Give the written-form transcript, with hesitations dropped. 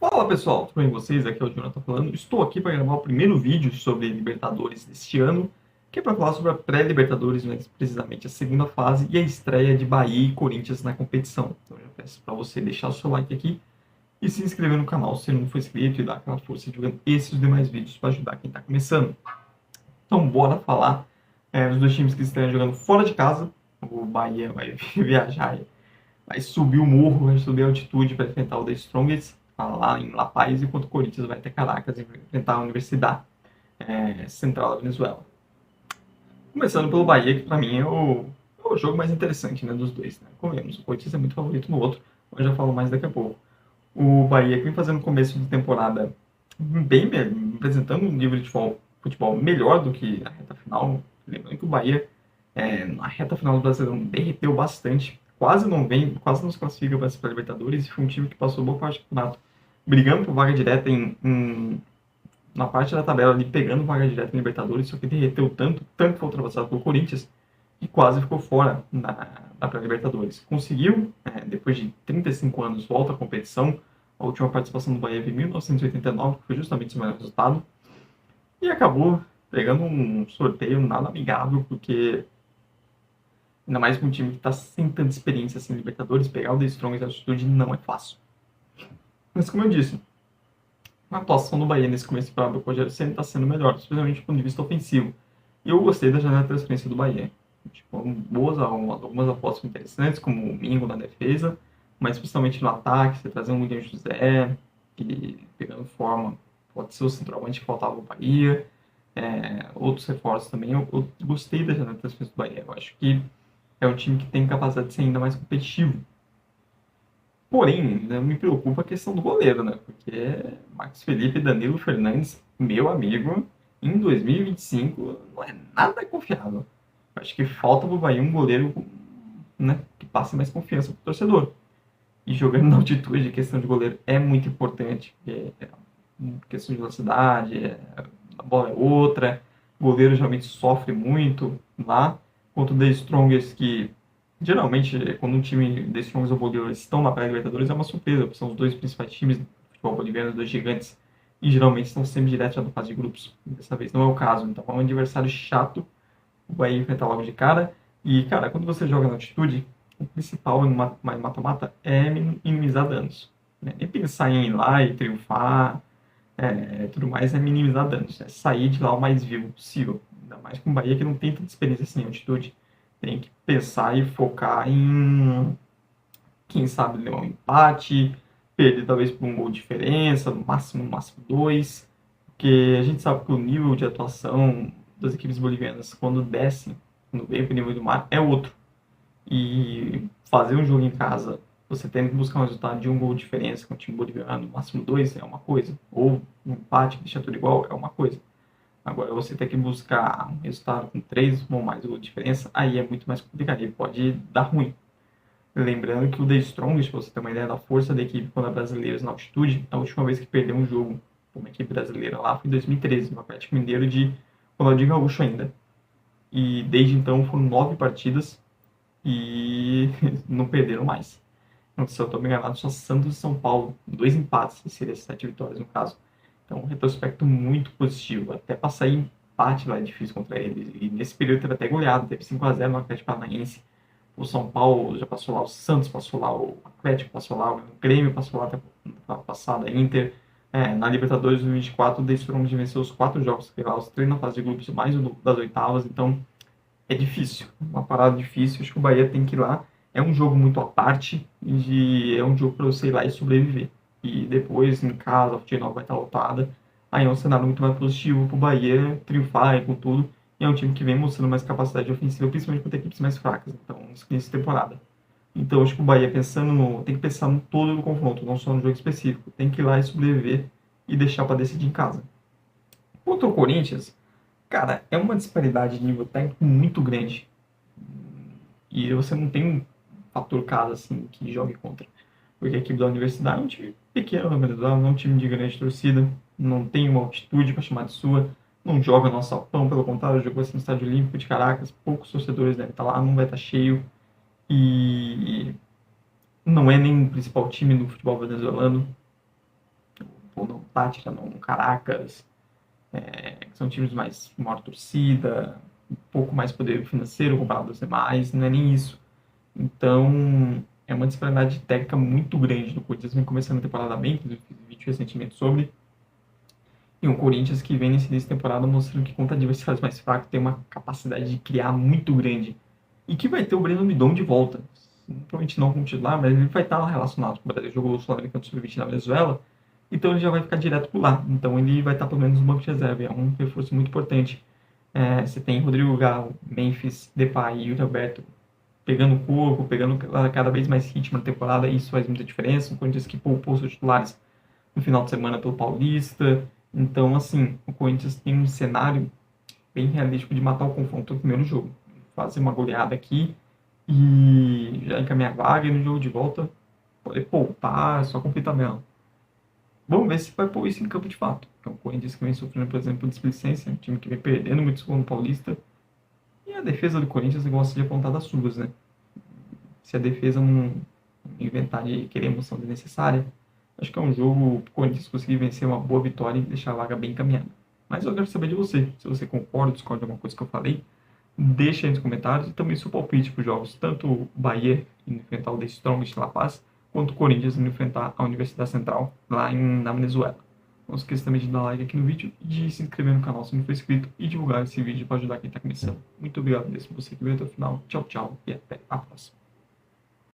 Fala pessoal, tudo bem com vocês? Aqui é o Jonathan falando. Estou aqui para gravar o primeiro vídeo sobre Libertadores deste ano, que é para falar sobre a pré-Libertadores, mais precisamente a segunda fase e a estreia de Bahia e Corinthians na competição. Então eu já peço para você deixar o seu like aqui e se inscrever no canal se não for inscrito e dar aquela força divulgando esses e os demais vídeos para ajudar quem está começando. Então bora falar dos dois times que estão jogando fora de casa. O Bahia vai viajar, vai subir o morro, vai subir a altitude para enfrentar o The Strongest lá em La Paz, enquanto o Corinthians vai até Caracas enfrentar a Universidade Central da Venezuela. Começando pelo Bahia, que para mim é o jogo mais interessante, né, dos dois. Né? Comemos, o Corinthians é muito favorito no outro, eu já falo mais daqui a pouco. O Bahia que vem fazendo começo de temporada bem, apresentando um nível de futebol melhor do que a reta final. Lembrando que o Bahia, na reta final do Brasileirão, derreteu bastante, quase não se classifica para a Libertadores, e foi um time que passou boa parte do campeonato brigando por vaga direta na parte da tabela ali, pegando vaga direta em Libertadores, só que derreteu tanto foi ultrapassado pelo Corinthians, e quase ficou fora da pré-Libertadores. Conseguiu, depois de 35 anos, volta à competição. A última participação do Bahia foi em 1989, que foi justamente o melhor resultado, e acabou pegando um sorteio nada amigável, porque ainda mais com um time que está sem tanta experiência assim em Libertadores, pegar o The Strongest altitude não é fácil. Mas como eu disse, a atuação do Bahia nesse começo para o Rogério Ceni está sendo melhor, especialmente do ponto de vista ofensivo. E eu gostei da janela de transferência do Bahia. Tipo, algumas apostas interessantes, como o Mingo na defesa, mas principalmente no ataque, você trazer um William José, que pegando forma, pode ser o centroavante que faltava no Bahia. Outros reforços também. Eu gostei da janela de transferência do Bahia. Eu acho que é um time que tem capacidade de ser ainda mais competitivo. Porém, ainda me preocupa a questão do goleiro, né? Porque Marcos Felipe e Danilo Fernandes, meu amigo, em 2025 não é nada confiável. Eu acho que falta pro Bahia um goleiro, né, que passe mais confiança pro torcedor. E jogando na altitude, a questão de goleiro é muito importante. Questão de velocidade, a bola é outra. O goleiro geralmente sofre muito lá. Quanto o The Strongest, que geralmente, quando um time The Strongest ou Bolívar estão na pré-Libertadores, é uma surpresa, porque são os dois principais times do futebol boliviano, os dois gigantes, e geralmente estão sempre direto já na fase de grupos. Dessa vez não é o caso, então é um adversário chato, o Bahia enfrentar logo de cara. E, cara, quando você joga na altitude, o principal no mata-mata é minimizar danos. Né? Nem pensar em ir lá e triunfar, tudo mais, é minimizar danos. É sair de lá o mais vivo possível. Ainda mais com o Bahia que não tem tanta experiência assim em altitude. Tem que pensar e focar em, quem sabe, levar um empate, perder talvez por um gol de diferença, no máximo dois, porque a gente sabe que o nível de atuação das equipes bolivianas, quando descem, quando vem para o nível do mar, é outro. E fazer um jogo em casa, você tendo que buscar um resultado de um gol de diferença com o time boliviano, no máximo dois, é uma coisa. Ou um empate que deixa tudo igual, é uma coisa. Agora, você ter que buscar um resultado com 3 ou mais de diferença, aí é muito mais complicado, e pode dar ruim. Lembrando que o The Strongest, para você ter uma ideia da força da equipe quando a brasileira na altitude, a última vez que perdeu um jogo com uma equipe brasileira lá foi em 2013, no Atlético Mineiro de Ronaldinho Gaúcho ainda. E desde então foram 9 partidas e não perderam mais. Então, se eu estou bem enganado, só Santos e São Paulo, 2 empates, seria 7 vitórias no caso. Então, um retrospecto muito positivo. Até para sair empate lá é difícil contra eles. E nesse período teve até goleado, teve 5-0 no Atlético Paranaense. O São Paulo já passou lá, o Santos passou lá, o Atlético passou lá, o Grêmio passou lá até passada, a Inter. Na Libertadores 2024, o The Strongest venceu os 4 jogos que lá, os 3 na fase de grupos, mais um das oitavas. Então, é difícil, uma parada difícil. Acho que o Bahia tem que ir lá. É um jogo muito à parte e é um jogo para você ir lá e sobreviver. E depois, em casa, a final vai estar lotada. Aí é um cenário muito mais positivo para o Bahia triunfar e com tudo. E é um time que vem mostrando mais capacidade ofensiva, principalmente contra equipes mais fracas. Então, nessa temporada. Então, acho que o Bahia tem que pensar no todo do confronto, não só no jogo específico. Tem que ir lá e sobreviver e deixar para decidir em casa. Contra o Corinthians, cara, é uma disparidade de nível técnico muito grande. E você não tem um fator casa assim que jogue contra. Porque a equipe da universidade é um time pequeno na Venezuela, não é um time de grande torcida, não tem uma altitude para chamar de sua, não joga no Salpão, pelo contrário, jogou assim no Estádio Olímpico de Caracas, poucos torcedores devem estar lá, não vai estar cheio. E não é nem o principal time do futebol venezuelano. ou não Tátira, não Caracas, que são times mais maior torcida, um pouco mais poder financeiro comparado aos demais, não é nem isso. Então, é uma disparidade técnica muito grande do Corinthians, vem começando a temporada bem, inclusive fiz vídeo recentemente sobre, e um Corinthians que vem nesse início de temporada mostrando que contra adversários mais fracos tem uma capacidade de criar muito grande. E que vai ter o Breno Midon de volta. Provavelmente não como titular, mas ele vai estar relacionado com o Brasil. Jogou o Sul-Americano Sub-20 na Venezuela, então ele já vai ficar direto por lá. Então ele vai estar pelo menos no banco de reserva. É um reforço muito importante. Você tem Rodrigo Galo, Memphis, Depay e Yuri Alberto pegando corpo, pegando cada vez mais ritmo na temporada. Isso faz muita diferença. O Corinthians que poupou seus titulares no final de semana pelo Paulista. Então, assim, o Corinthians tem um cenário bem realístico de matar o confronto no primeiro jogo. Fazer uma goleada aqui e já encaminhar a vaga e no jogo de volta poder poupar, só cumprir tabela. Vamos ver se vai pôr isso em campo de fato. É um Corinthians que vem sofrendo, por exemplo, displicência, um time que vem perdendo muito segundo no Paulista. E a defesa do Corinthians gosta de apontar das suas, né? Se a defesa não inventar de querer emoção desnecessária, acho que é um jogo para o Corinthians conseguir vencer uma boa vitória e deixar a vaga bem encaminhada. Mas eu quero saber de você. Se você concorda, discorda de alguma coisa que eu falei, deixa aí nos comentários e também seu palpite para os jogos, tanto o Bahia indo enfrentar o The Strongest de La Paz, quanto o Corinthians indo enfrentar a Universidade Central lá na Venezuela. Não esqueça também de dar like aqui no vídeo e de se inscrever no canal se não for inscrito e divulgar esse vídeo para ajudar quem está começando. Muito obrigado mesmo por você que veio até o final. Tchau, tchau e até a próxima.